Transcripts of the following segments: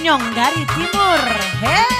Nyong dari Timur. Hei.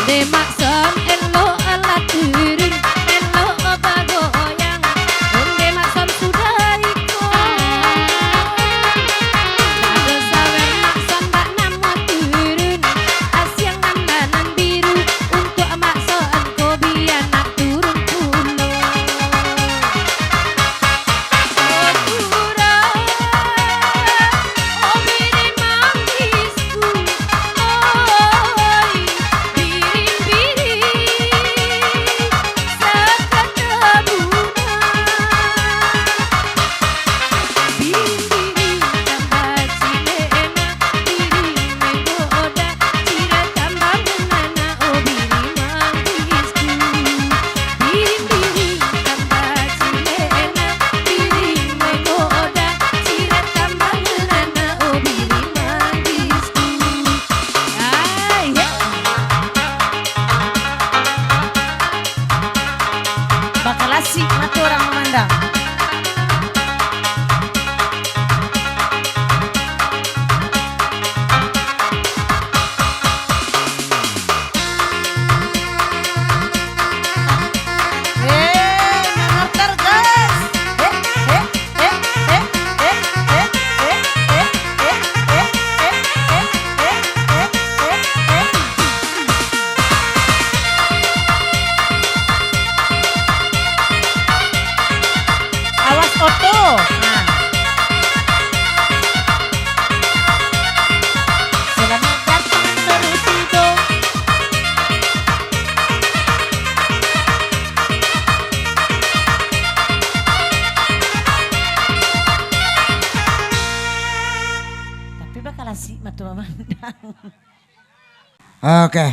Demakson elo alat turun elo bagoyang Demakson sudah ikut Ada sawer makson bak nama turun Asyang andanan biru Untuk makson ko biar nak turun pulau Oh turun Oh biri mangisku Oi bakal asik mata orang memandang. Mengantar gas. Awas Oto. Nah. Selamat datang terus hidup. Tapi bakal asik mata memandang. Oke.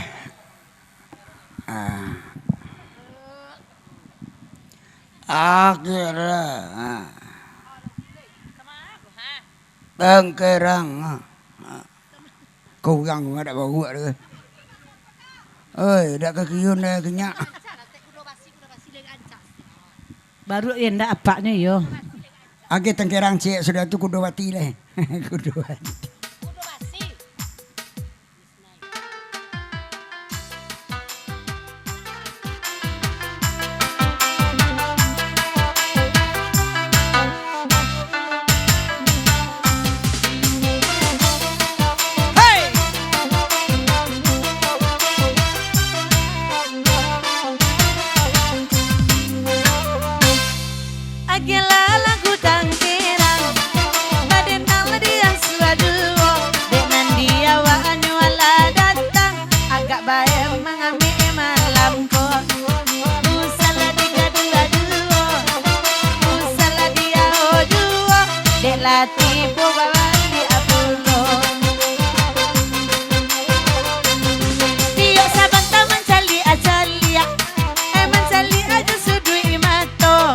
Akhirnya Bangkerang Kau yang ada bawa dia. Oi, dak kekiun dah kenyak. Baru ya ndak apanya yo. Age tengkerang cek sudah tu Kudowati leh. Kudowati. Agela lagu tangkerang baden nala dia suaduo dengan dia wanyu ala datang agak bayang mengami malam ko musala diga dua duo musala dia ojuo dek lati bobalan di apulo dia sabang taman cali acalia mencali aja sudui mato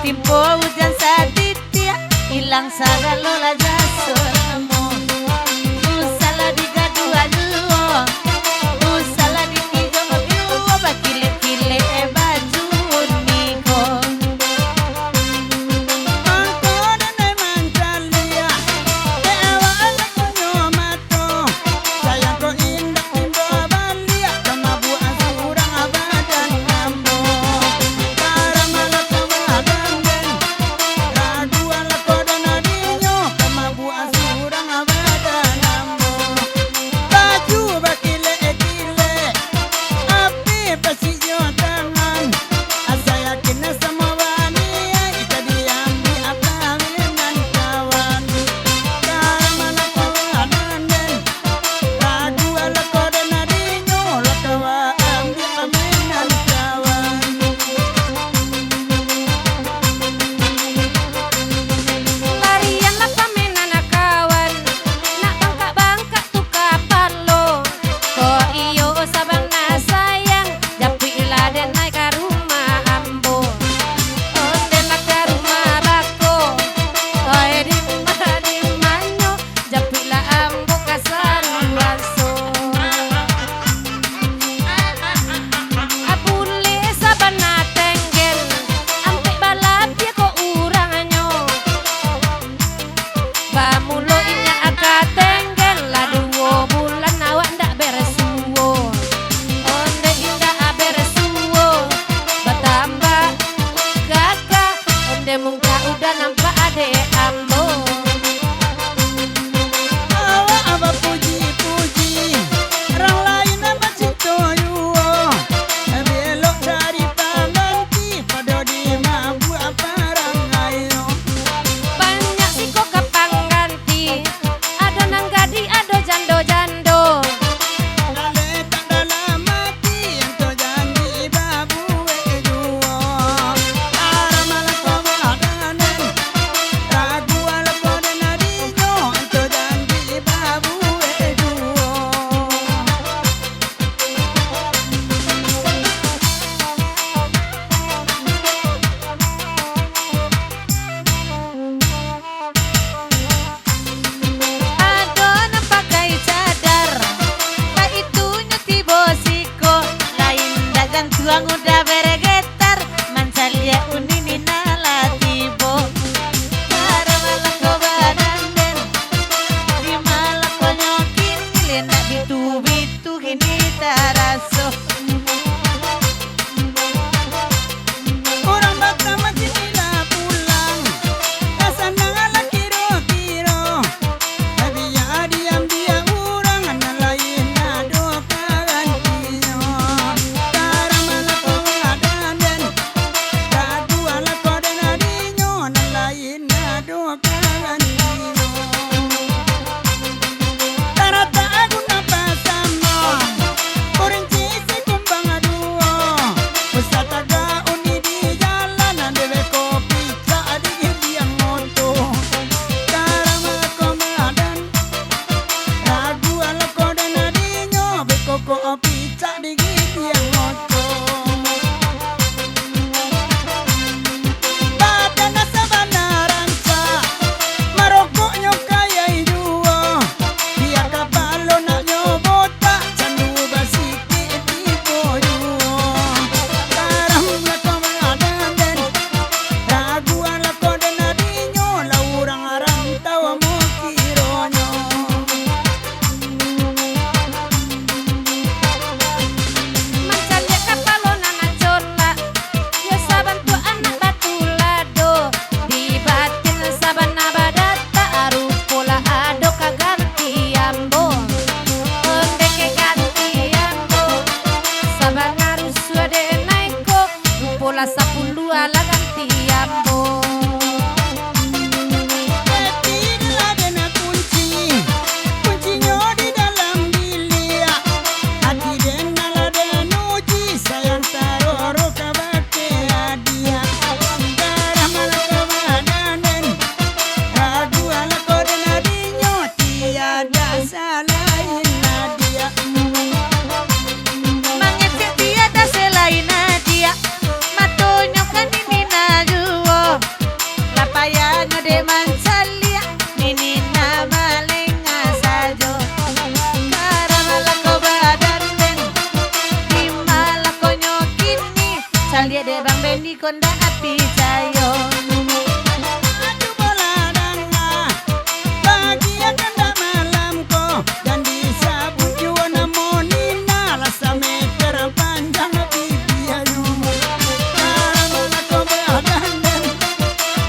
Timpo hujan saditia hilang sagalola jasolamo usala diga dua duo usala di tiga duo bakile kile baju niko Mangkona na mancalia. Te awal kunyo mato. Sayang ko indak timbo balia. Kamabu asurang abadan ambo. Para malakawagan den. Ragu ala koda na dinyo. Kamabu asurang abadan ambo. Baju bakile-kile. Api pasilyo tangan. Asa yakin na semua wanita ita diambil akaminan kawan. Karena kawanan den. Ragu ala koda na dinyo. Lakawa ambil aminan kawan. Larian lah pamenan kawan Nak bangka-bangka tu kapal lo Ko iyo sabang na sayang Japu iladen naik ke rumah ambo Onde nak ke rumah bako Oe di manyo Japu ila ambo kasar waso Apule sabang na tenggel Ampe balap ya ko uranganyo Bamulo inya aka tenggel lah 2 bulan awak ndak beres suwo bang udah bergetar mancalia unini nalatibo karamala ko badanden di malah konyokin lena bitu gini taraso Orang bata makin tidak pulang Kasan nangala kiro-kiro Tapi ya diam dia orang Anak lain ado kagantiyo Karamala ko adanen Ragu ala ko dan adinyo Anak lain ado kagantiyo Tarata aku napasamo Kurinci si kumbang aduo Pusataga uni di jalan Andebe kopi ca digit yang moto Karamala ko madan Ragu ala ko dan adinyo Beko kopi ca digit yang moto Bata na sabana ranca Marokoknya kaya iduo Dia kapalo na nyobota Candu basiki di boyuo Karamala ko madan Ragu ala ko dan adinyo Laurang aram tawa mo kironyo Mancalia kapalo nana cola yo saban tu anak batu lado di batin saban abadata arupola ado kaganti ambo onde ke ganti ambo saban harus suade naiko rupola sapulu ala ganti ambo Tidak ada kunci Kuncinya di dalam bilia Hati dan ada nuji Sayang taroro kabake hadiah Karamala ko madanen Ragu ala ko dan adinyo Tiada salahin nadia mangecek tiada selain dia matonyo kan ini najuo lapayanyo de mancalia nini namalenga sajo karamala ko badanden di malah konyokini salia de bang bendi konda api cayo Adu bola danga Bahagia kanda malamko Dan disabut juana monina Lasa meter panjang bibiayu Karamala ko badanden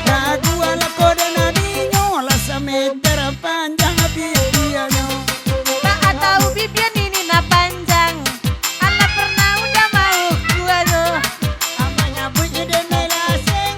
Ragu ala ko dan adinyo Lasa meter panjang bibiayu tak tahu bibian ini na panjang ala pernah udah mau gua tuh Amanya bunyi dan melase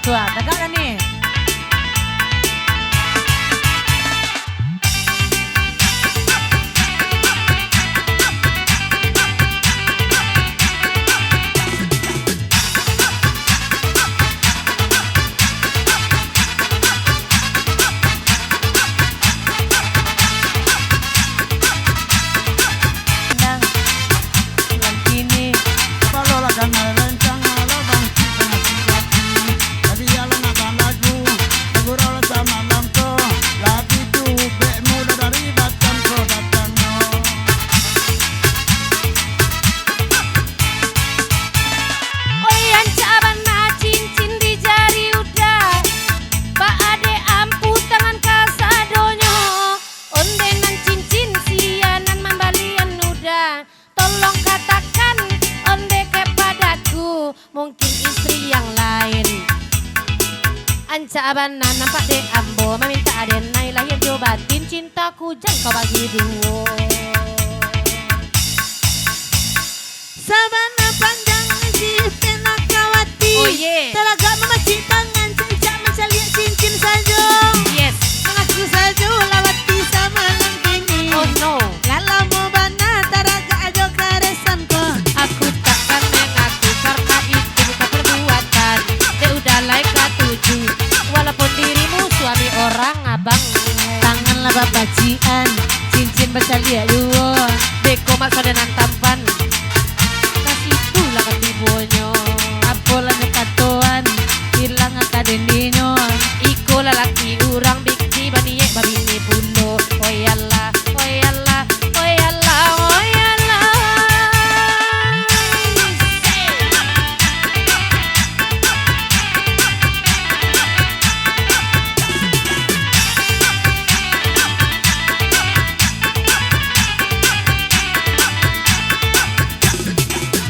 tua. Tegak kan nih? Tolong katakan onde kepadaku, mungkin istri yang lain. Anca abana nampak de ambo, meminta adenai lahir diobatin cintaku jangan kau bagi duo. Sabana panjang si penakawati. Oh yeah. Telaga memaci tangan sejak mencaliak cincin saja. Yes. Mengaku saja lawati sama langkini. Oh no. Lala mau bana taraga ajo karesan ko. Aku takkan mengaku karena itu bukan perbuatan. Dia udah like tuju, walaupun dirimu suami orang abang. Tanganlah babacian, cincin bercaliak dua. Beko maksadenan tampan. Kasih itulah katibonyo. Apola nekatoan, hilang akadendinya. Iko lalaki urang bikti baniye babini pulo. Oyala, oyala, oyala, oyala.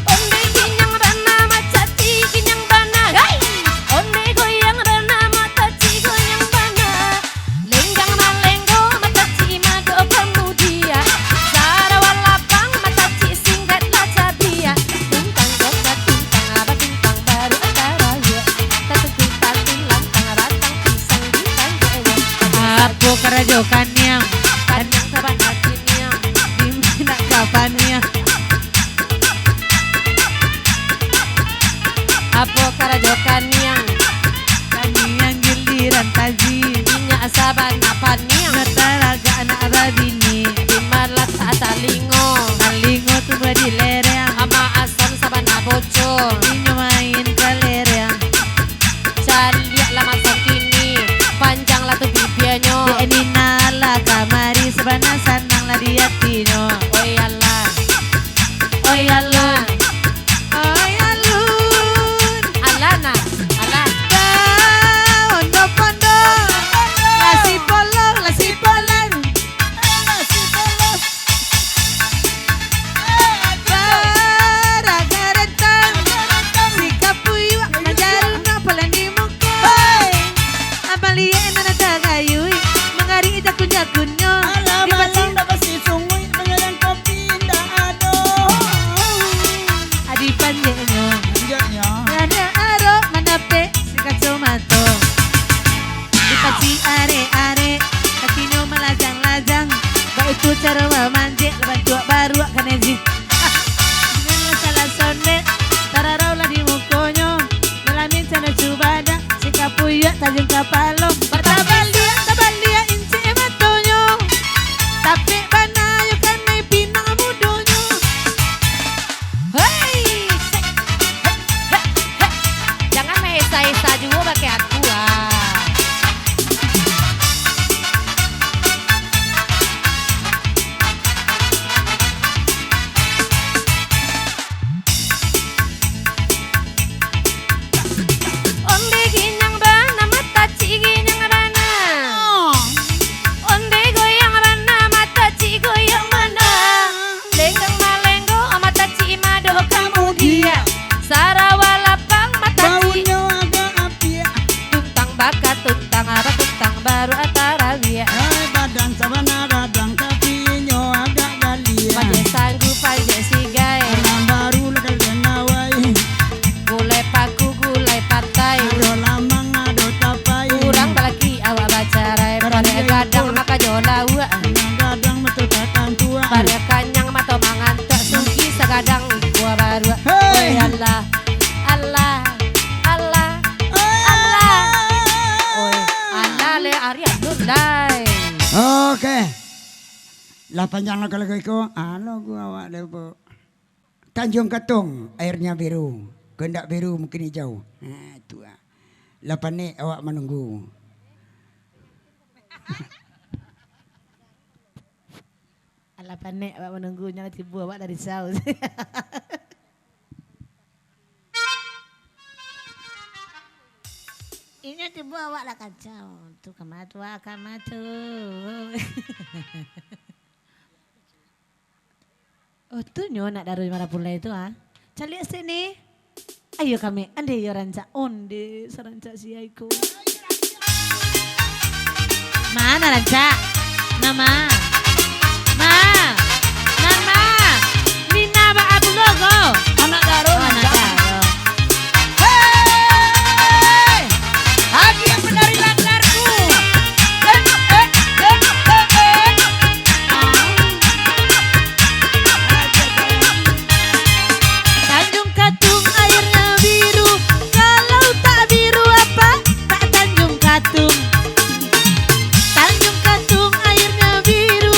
Onde kinyang bernama caci kinyang bana. Hey! Onde goyang bernama taci goyang bana. Lenggang malenggo mataci mago pemudia. Sarawal lapang mataci singgatlah cabia. Tuntang jokat tuntang abah tuntang baru acaraya. Tatang tulang tang ratang pisang di tangganya. Apo karajokan yang Kanyang saban hatinya. dimana kapannya. Apo karajokan yang Kami yang giliran taji, inya asaban apanya. nataraga anak babini. Dimalat saat alingo. Kalingo tuh di lereng, Ama asam saban aboco. inyo main ke lereng. Caliak lah masam kini. Panjang lah tu pipianyo. Dek nala kamari sebana sanang lah di hatinya. Oyala, Oyalo, Ayalun alana, alan. Pondo pondo Lasi polong Lasi polong Lasi polong Lah panjang lagu iko, gua awak depo. Tanjung Katung airnya biru, kehendak biru mungkin hijau. Nah, itu ah. Lapan ni awak menunggu. Alah panik awak menunggunya tiba awak dari jauh. Ini tiba awak lah kacau. Tu kamatu. Oh tu nyo nak daru marah pula itu ah. Calik sini. Ayo kami, ande yo ranca onde saranca si Aiko. Mana ranca? Nama. Mama. Nina ba abu logo. Anak Daro, Oh, anak Daro. Hei! Hadi yang penari langgarku. Tanjung Katung airnya biru. Kalau tak biru apa? Tak Tanjung Katung. Tanjung Katung airnya biru.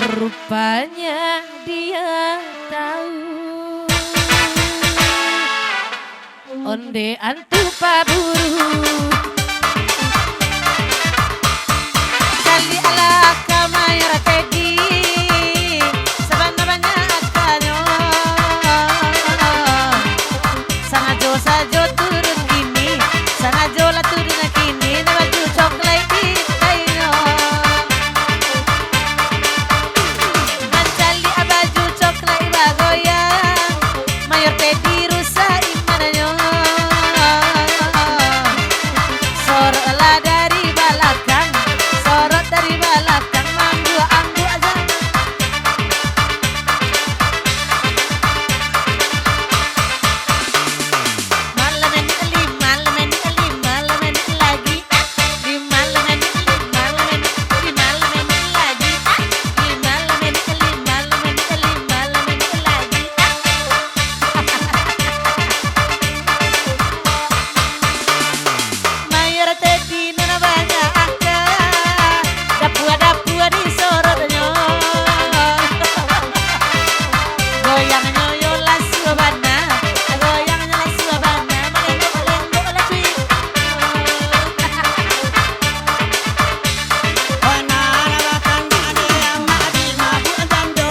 Rupanya dia tahu onde antu paburu Kali ala kamayar tedi Sabana-bana akanyo Sangajo sajo turun kini Sangajo la turun na kini Na baju coklay di kayo Mancali abaju coklay bagoyang Mayor tedi rusa imananyo Sorot la dari balakang Sorot dari balakang Manggu aja Malam ini kali, malam ini kali, malam ini lagi Di malam ini kali, malam ini, di malam ini lagi Di malam ini kali, malam ini kali, malam ini lagi Mayor tadi nana banyak Dapua-dapua di sorotnya Goyangnya yo la suabana Goyangnya la suabana Melengkok-melengkok la cuy Wanana bakang ade ama di mabu jando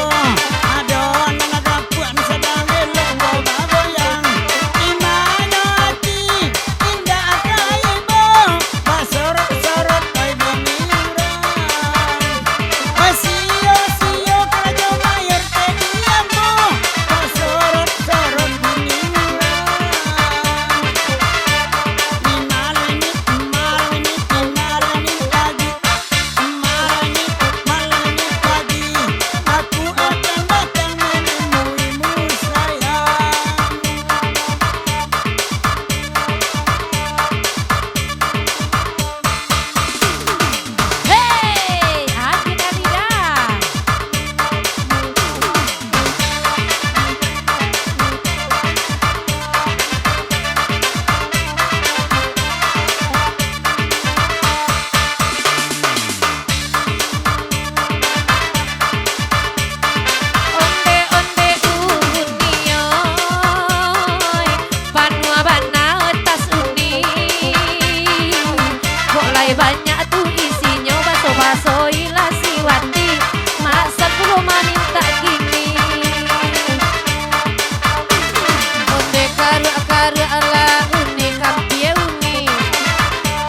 Ado nana gapuan sedang melombo bagoyang Imana hati indah akaibo Basorot-sorot koi beniuran Sio-sio kerajo mayor tedi ambo Basorot-sorot beniuran Malam ini lagi malam ini pagi Aku akan datang menemuimu sayang Hei, Adinda. Onde-onde unioy Panua bana tas uni Mulai banyak tuh isinya Baso-baso ilasi wati Masa belum minta gini Onde karu-karu ala uni Kampie uni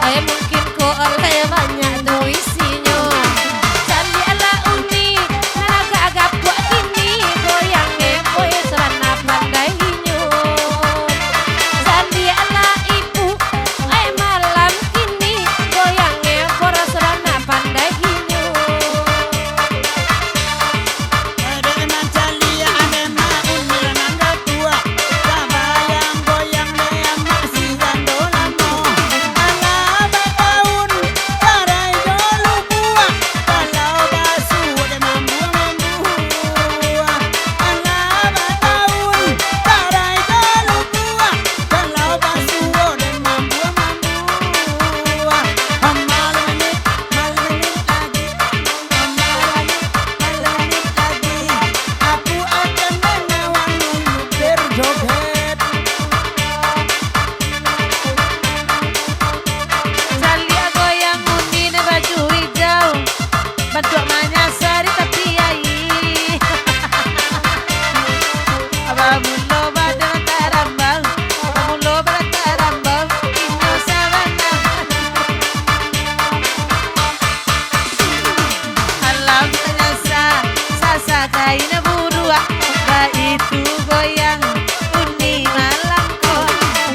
Ay mungkin kok ala banyak tuh isinya Candi ala uni Nana agak buat ini Goyangnya boy serana pandai hinyo Candi ala ibu Ay malam ini Goyangnya pora serana pandai hinyo Ade mancalia ade maun milananda tua Kabayang goyang neang masih jando lamo Alaba tahun tarai jolu buah Kalau basu ade mambu-mambu Alaba tahun tarai jolu buah Kalau basu ade mambu-mambu Malam ini lagi Malam ini lagi Aku akan menawanmu berjoget Cali goyang uni na baju hijau Bentuk manyasari tapi ai Abamulo bada tarambang Abamulo bada tarambang Inyo sabana Alam tanya sasa kaina burua Ba itu goyang uni malangko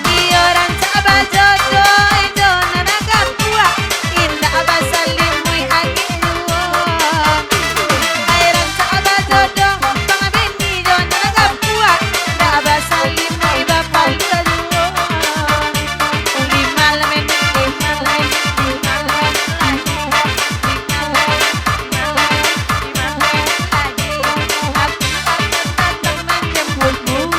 Iyo ranca abajodo Ijo nana kapua Inda abasalimui agi juo Ay ranca abajodo Pangabini jo nana kapua Inda abasalimui bapal juo Di malam ini di malam di malam lagi Di malam lagi Aku akan datang menjemputmu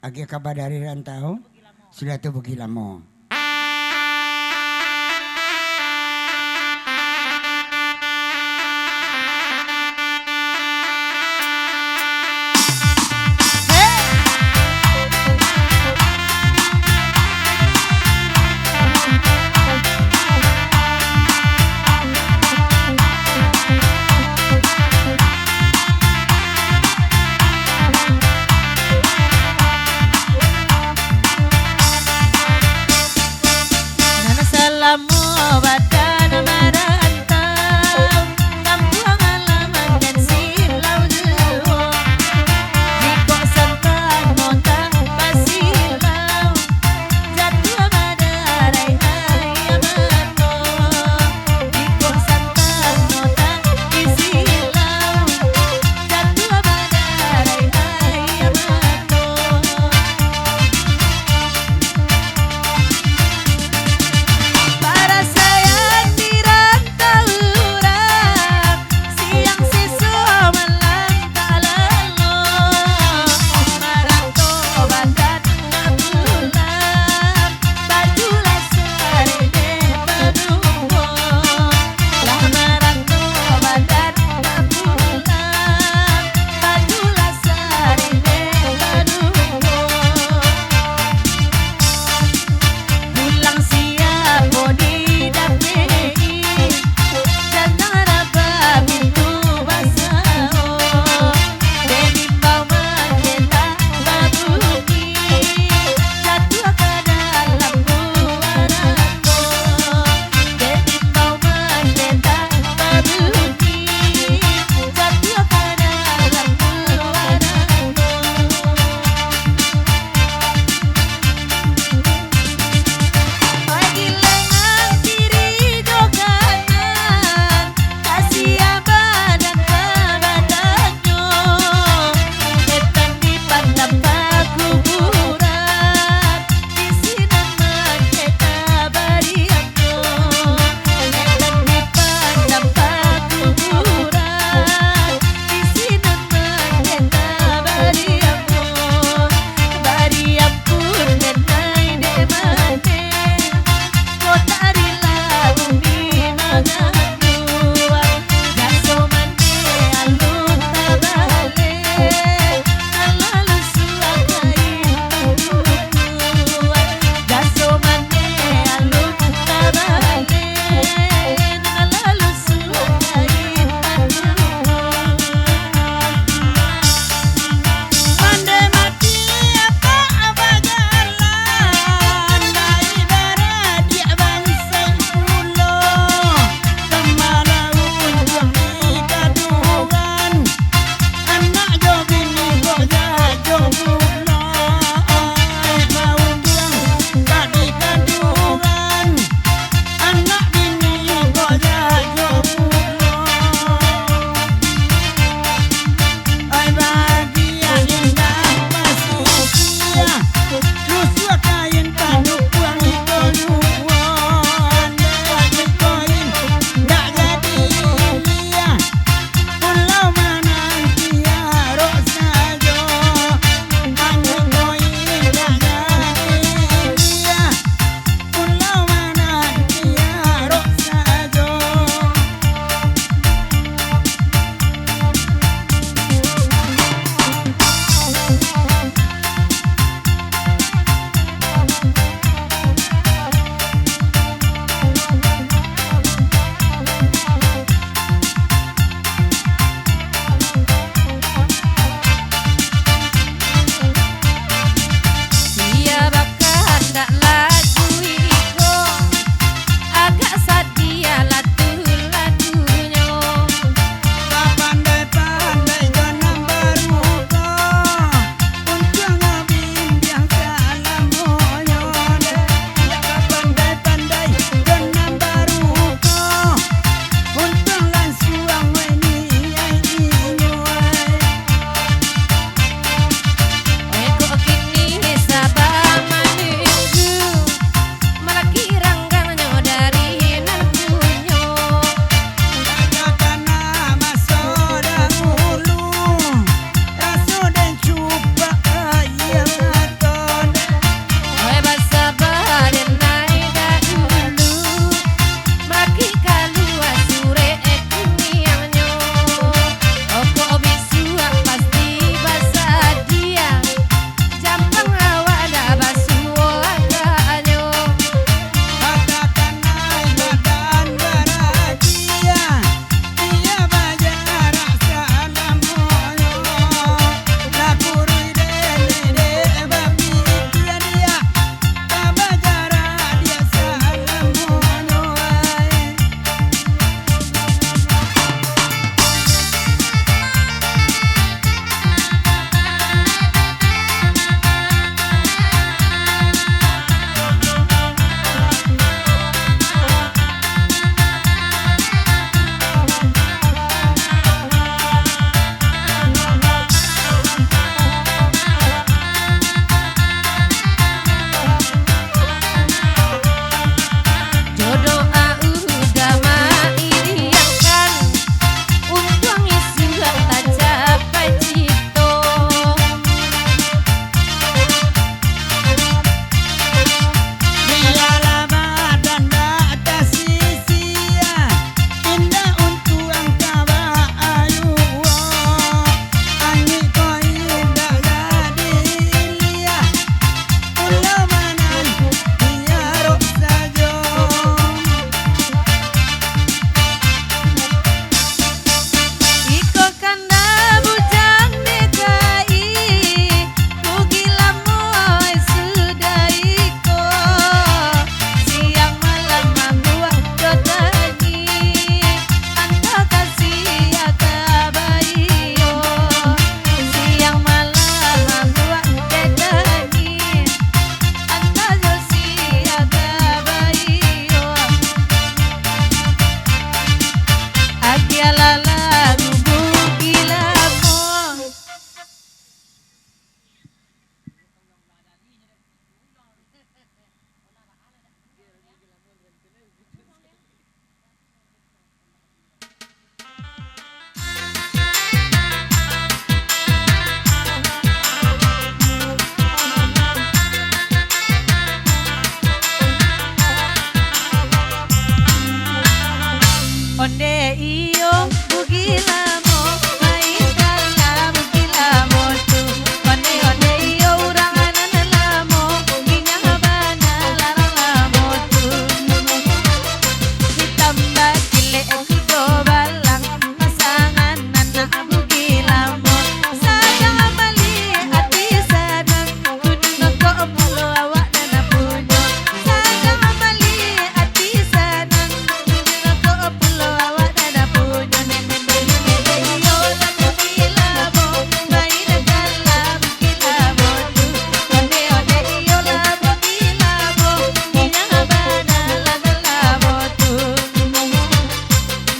Agi kabar dari rantau sudah tu bugi lamo. Nana salamu badana marantau kampung halaman dan silau jauh di kok sentang mota pasilau jatuh madarai ayamato di kok sentang mota isilau jatuh madarai ayamato. Para saya onde iyo bugilamo main kala bugilamo tu onde onde iyo urang ananalamo gingahabana laralamo tu ditambah kile kudo balang pasangan anak bugilamo sadang amali ati sadang kudu ko pulo awak na punyo sadang amali ati sadang kudu ko pulo awak na punyo nene nene iyo la bugilamo main kala bugilamo tu onde onde iyo la bugilamo gingahabana laralamo tu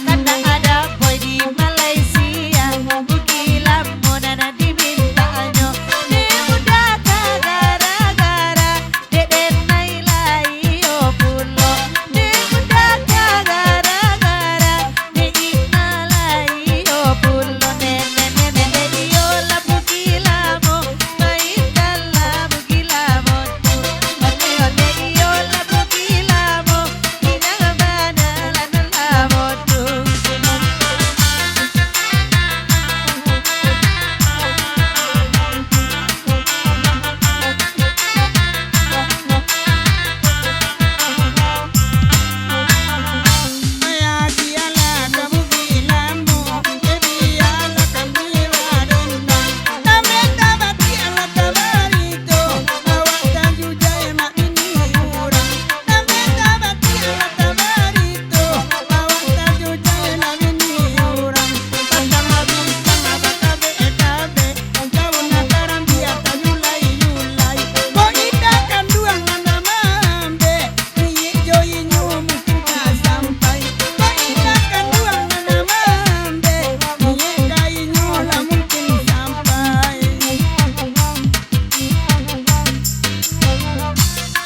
Kata ada boy di Malaysia Bukilam modana dimintanya Dia muda gara-gara Deden nailai o pulo Dia muda gara-gara Diinalai o pulo Nene nene iyo la bukilamo Main kala bukilamo tu Onde onde iyo la bukilamo Inabana lanalamo tu Maya diala kabukilamu, diala kamira dendang. Tameta bati ala tabarito, awak tajujay makini urang. Tameta bati ala tabarito, awak tajujay makini urang. Patang abisang abakabe etabe, jauh nakaram dia tajulay yulay. Ko ida kanduang nanamambe, niye joyi nyu mungkin tak sampai. Ko ida kanduang nanamambe, niye kai nyu lah mungkin sampai.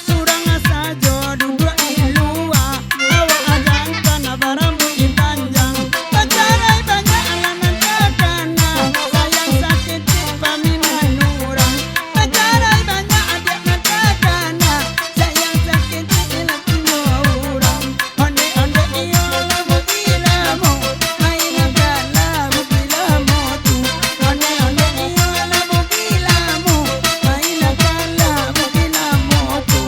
Surang sajo duduk di luar, awak ajangkan baramu panjang. Pacarai banyak alanan takana, sayang sakit paminan urang. Pacarai banyak adik takana, sayang sakit ilat urang. Onde onde iyo la bukilamo, main kala bukilamo tu. Onde onde iyo la bukilamo, main kala bukilamo tu.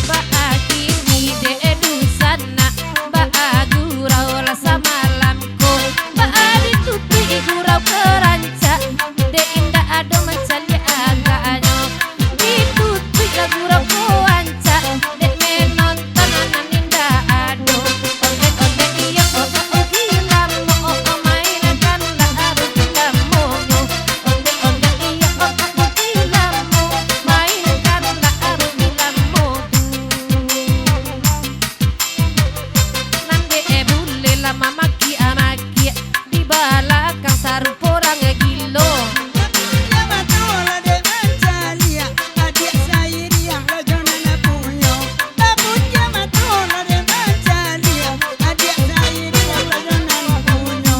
Baagi de edusana Baagu rau rasa malamku Baadi tupi gurau keranca De indah ado mencali agaknya Ditupi lagu rau kuanca De menonton anan indah ado Onde onde iya gilamo mainkan lah gilamo Onde onde iya gilamo mainkan lah gilamo Nande bulle lama maki amaki di belakang sarung porang gilo Dia matola de mancalia, adik saya dia lajonan punyo. Tabut dia matola de mancalia, adik saya dia lajonan punyo.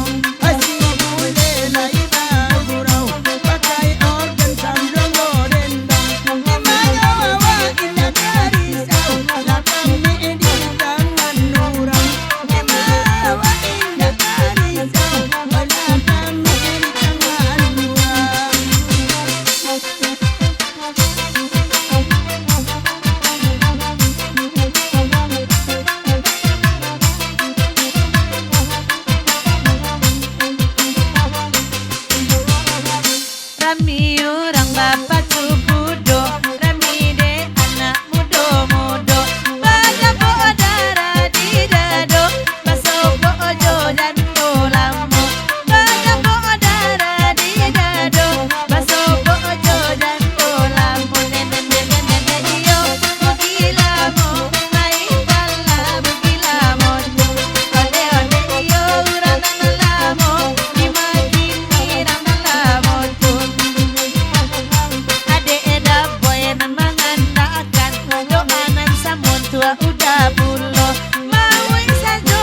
Asyik boleh lah iba gurau, pakai organ samdongo dendang. Di mana awak indah karisau, lah kami di tangan orang. Di mana awak indah karisau, lah kami di tangan orang. Rami orang bapak cubudo Rami de anak mudo-mudo Baca po darah di dado Baso po ojo dan tolamu Baca po darah di dado Baso po ojo dan tolamu Nene nene nene iyo bugilamo Main kala bugilamo Onde onde iyo urang nanalamo Imagini ranalamo tu Ade eda boy nan mengandalkan Doanan samun tua udah bulo Mau sajo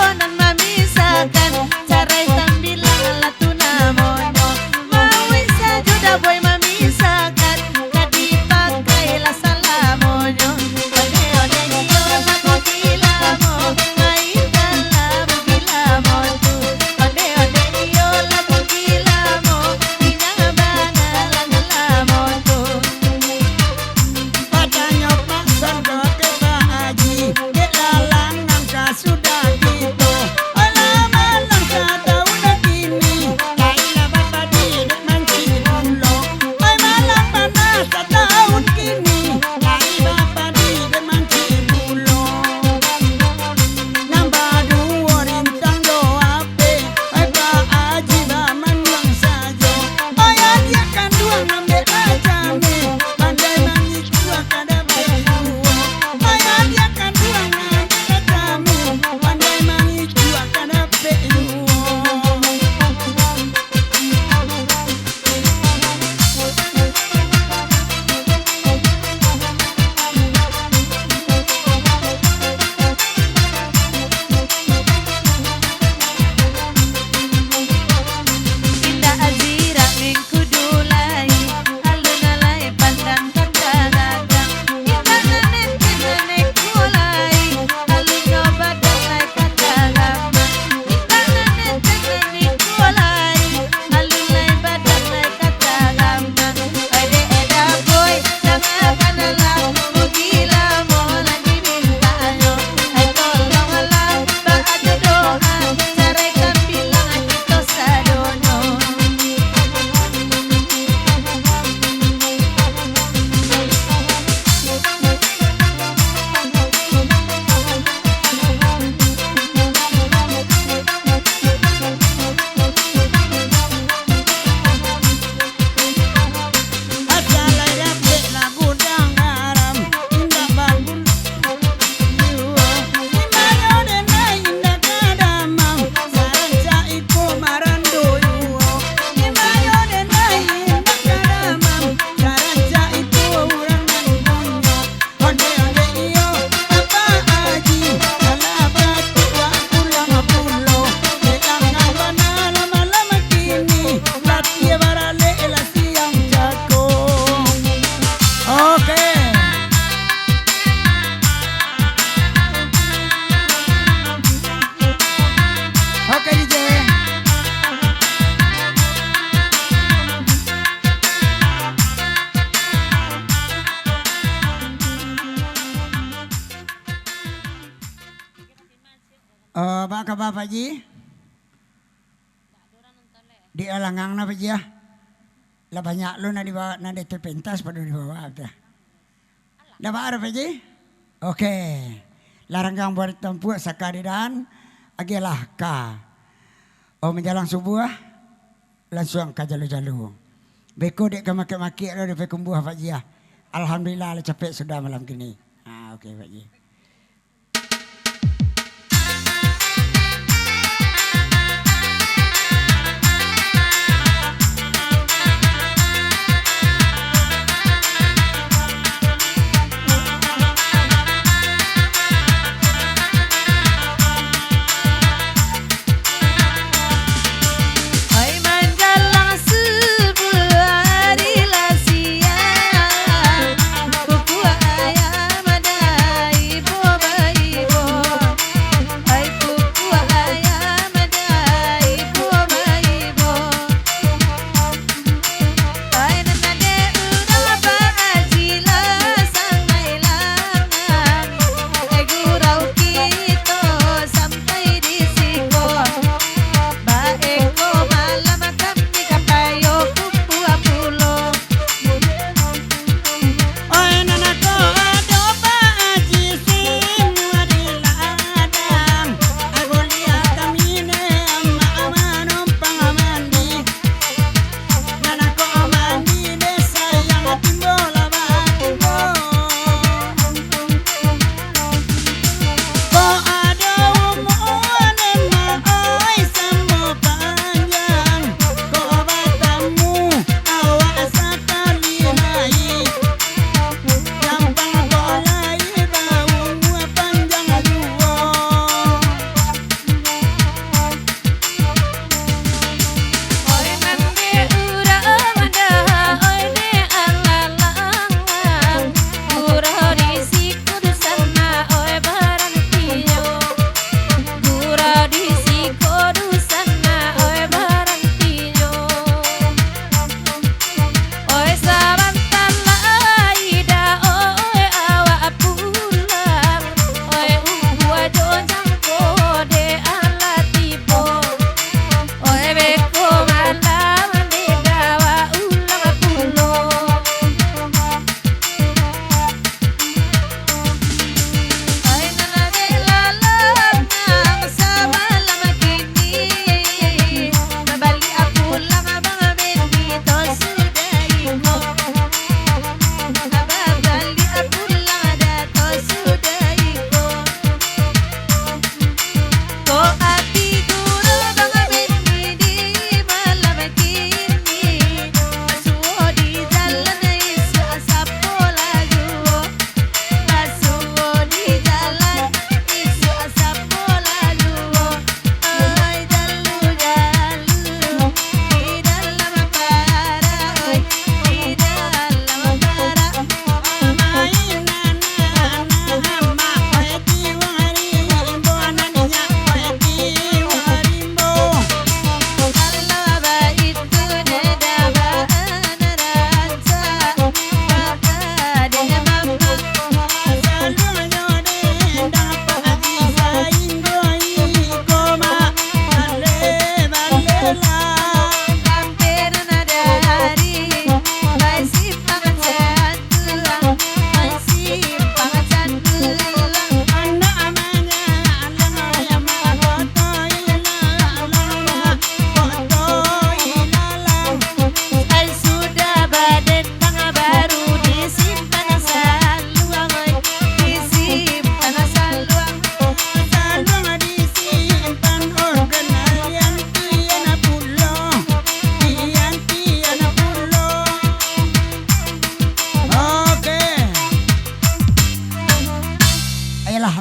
Apa kabar Pak Ji? Di alangang na Pak Ji ya? Lah banyak lo na dibawa na di pentas pada dibawa dah. Dapat ada Pak Ji? Oke. Laranggang buat tempuh sakaridan agelah ka. Menjalang subuh langsung ka jalu-jalu. Beko dek ke maki-maki lo di pekumbuh Pak Ji ya. Alhamdulillah lah capek sudah malam kini. Oke Pak Ji.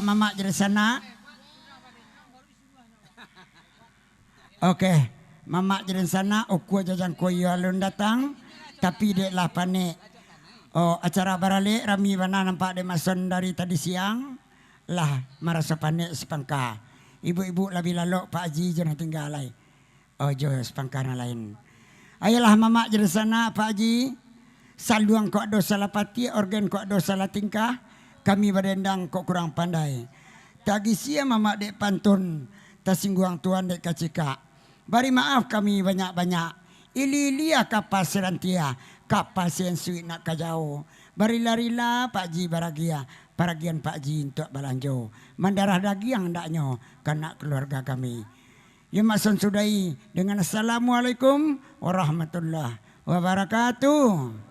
Mamak dari sana. Oke, mamak dari sana. Aku jajang koyo alun datang. Tapi dia lah panik. Acara baralik rami mana nampak dia mason dari tadi siang. Lah merasa panik sepangka. Ibu-ibu lebih lalok Pak Haji jangan tinggal lagi. Jo sepangka lain. Ayolah mamak dari sana Pak Haji. Saluang kok dosa lapati, organ kok dosa tingkah. Kami berdendang kok kurang pandai. Tagi sia mama dek pantun, tasingguang tuan dek kacika. Bari maaf kami banyak-banyak. Ililia kapal serantia, kapal sensui nak kajau. Bari larila Pak Ji baragia, paragian Pak Ji untuk balanjo. Mandarah dagiang ndaknyo karena keluarga kami. Ya mason sudai dengan assalamualaikum warahmatullahi wabarakatuh.